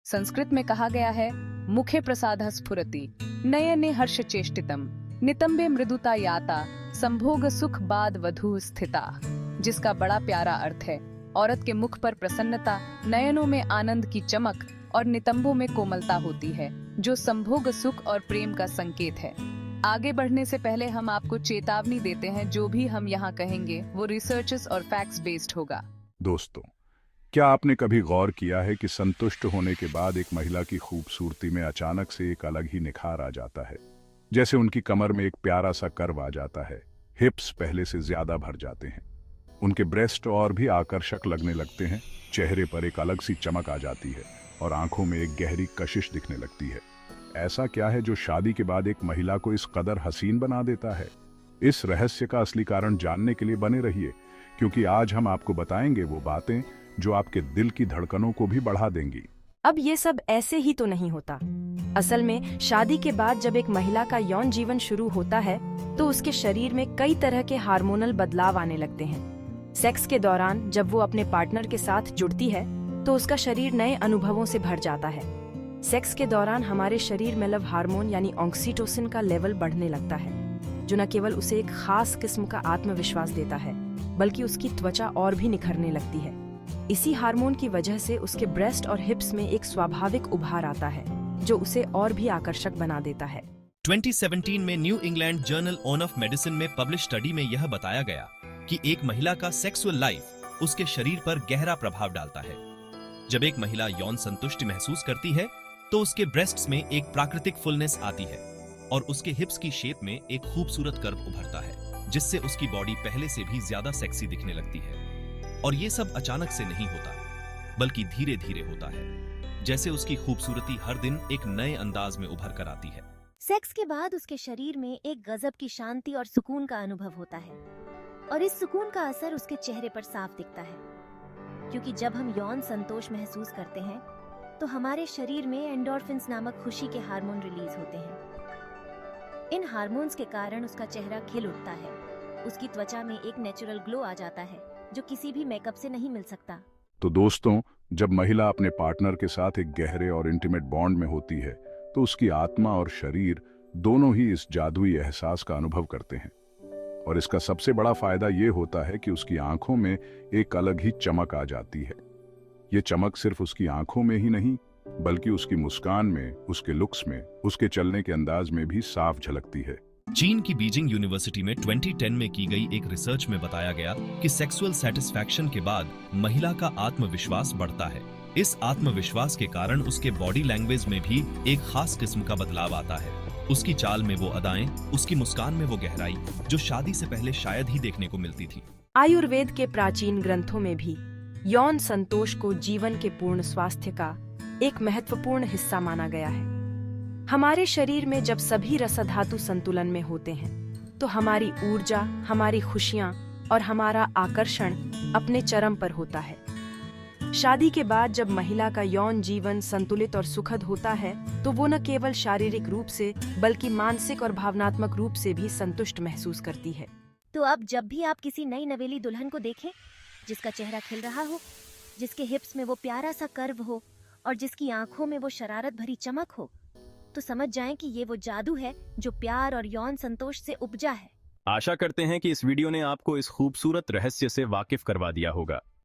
संस्कृत में कहा गया है, मुखे प्रसादः स्फुरति, नयने हर्ष चेष्टितम, नितंबे मृदुता याता, संभोग सुख बाद वधू स्थिता, जिसका बड़ा प्यारा अर्थ है, औरत के मुख पर प्रसन्नता, नयनों में आनंद की चमक और नितंबों में कोमलता होती है, जो संभोग सुख और प्रेम का संकेत है। आगे बढ़ने से पहले हम आपको चेतावनी देते हैं, जो भी हम यहाँ कहेंगे वो रिसर्चेस और फैक्ट्स बेस्ड होगा। दोस्तों, क्या आपने कभी गौर किया है कि संतुष्ट होने के बाद एक महिला की खूबसूरती में अचानक से एक अलग ही निखार आ जाता है। जैसे उनकी कमर में एक प्यारा सा कर्व आ जाता है, हिप्स पहले से ज्यादा भर जाते हैं, उनके ब्रेस्ट और भी आकर्षक लगने लगते हैं, चेहरे पर एक अलग सी चमक आ जाती है और आंखों में एक गहरी कशिश दिखने लगती है। ऐसा क्या है जो शादी के बाद एक महिला को इस कदर हसीन बना देता है? इस रहस्य का असली कारण जानने के लिए बने रहिए, क्योंकि आज हम आपको बताएंगे वो बातें जो आपके दिल की धड़कनों को भी बढ़ा देंगी। अब ये सब ऐसे ही तो नहीं होता। असल में शादी के बाद जब एक महिला का यौन जीवन शुरू होता है तो उसके शरीर में कई तरह के हार्मोनल बदलाव आने लगते हैं। सेक्स के दौरान जब वो अपने पार्टनर के साथ जुड़ती है तो उसका शरीर नए अनुभवों से भर जाता है। सेक्स के दौरान हमारे शरीर में लव हार्मोन यानी ऑक्सीटोसिन का लेवल बढ़ने लगता है, जो न केवल उसे एक खास किस्म का आत्मविश्वास देता है, बल्कि उसकी त्वचा और भी निखरने लगती है। इसी हार्मोन की वजह से उसके ब्रेस्ट और हिप्स में एक स्वाभाविक उभार आता है, जो उसे और भी आकर्षक बना देता है। 2017 में new England journal of medicine में पब्लिश स्टडी में यह बताया गया कि एक महिला का सेक्सुअल लाइफ उसके शरीर पर गहरा प्रभाव डालता है। जब एक महिला यौन संतुष्टि महसूस करती है तो उसके ब्रेस्ट्स में एक प्राकृतिक फुलनेस आती है और उसके हिप्स की शेप में एक खूबसूरत कर्व उभरता है, जिससे उसकी बॉडी पहले से भी ज्यादा सेक्सी दिखने लगती है। और ये सब अचानक से नहीं होता, बल्कि धीरे धीरे होता है, जैसे उसकी खूबसूरती हर दिन एक नए अंदाज में उभर कर आती है। सेक्स के बाद उसके शरीर में एक गजब की शांति और सुकून का अनुभव होता है, और इस सुकून का असर उसके चेहरे पर साफ दिखता है, क्योंकि जब हम यौन संतोष महसूस करते हैं तो हमारे शरीर में एंडोर्फिन्स नामक खुशी के हार्मोन रिलीज होते हैं। इन हार्मोन्स के कारण उसका चेहरा खिल उठता है, उसकी त्वचा में एक नेचुरल ग्लो आ जाता है, जो किसी भी मेकअप से नहीं मिल सकता। तो दोस्तों, जब महिला अपने पार्टनर के साथ एक गहरे और इंटीमेट बॉन्ड में होती है तो उसकी आत्मा और शरीर दोनों ही इस जादुई एहसास का अनुभव करते हैं। और इसका सबसे बड़ा फायदा ये होता है कि उसकी आंखों में एक अलग ही चमक आ जाती है। ये चमक सिर्फ उसकी आंखों में ही नहीं, बल्कि उसकी मुस्कान में, उसके लुक्स में, उसके चलने के अंदाज में भी साफ झलकती है। चीन की बीजिंग यूनिवर्सिटी में 2010 में की गई एक रिसर्च में बताया गया कि सेक्सुअल सेटिस्फैक्शन के बाद महिला का आत्मविश्वास बढ़ता है। इस आत्मविश्वास के कारण उसके बॉडी लैंग्वेज में भी एक खास किस्म का बदलाव आता है। उसकी चाल में वो अदाएं, उसकी मुस्कान में वो गहराई, जो शादी से पहले शायद ही देखने को मिलती थी। आयुर्वेद के प्राचीन ग्रंथों में भी यौन संतोष को जीवन के पूर्ण स्वास्थ्य का एक महत्वपूर्ण हिस्सा माना गया है। हमारे शरीर में जब सभी रसधातु संतुलन में होते हैं तो हमारी ऊर्जा, हमारी खुशियां और हमारा आकर्षण अपने चरम पर होता है। शादी के बाद जब महिला का यौन जीवन संतुलित और सुखद होता है तो वो न केवल शारीरिक रूप से बल्कि मानसिक और भावनात्मक रूप से भी संतुष्ट महसूस करती है। तो अब जब भी आप किसी नई नवेली दुल्हन को देखें, जिसका चेहरा खिल रहा हो, जिसके हिप्स में वो प्यारा सा कर्व हो और जिसकी आंखों में वो शरारत भरी चमक हो, तो समझ जाएं कि ये वो जादू है जो प्यार और यौन संतोष से उपजा है। आशा करते हैं कि इस वीडियो ने आपको इस खूबसूरत रहस्य से वाकिफ करवा दिया होगा।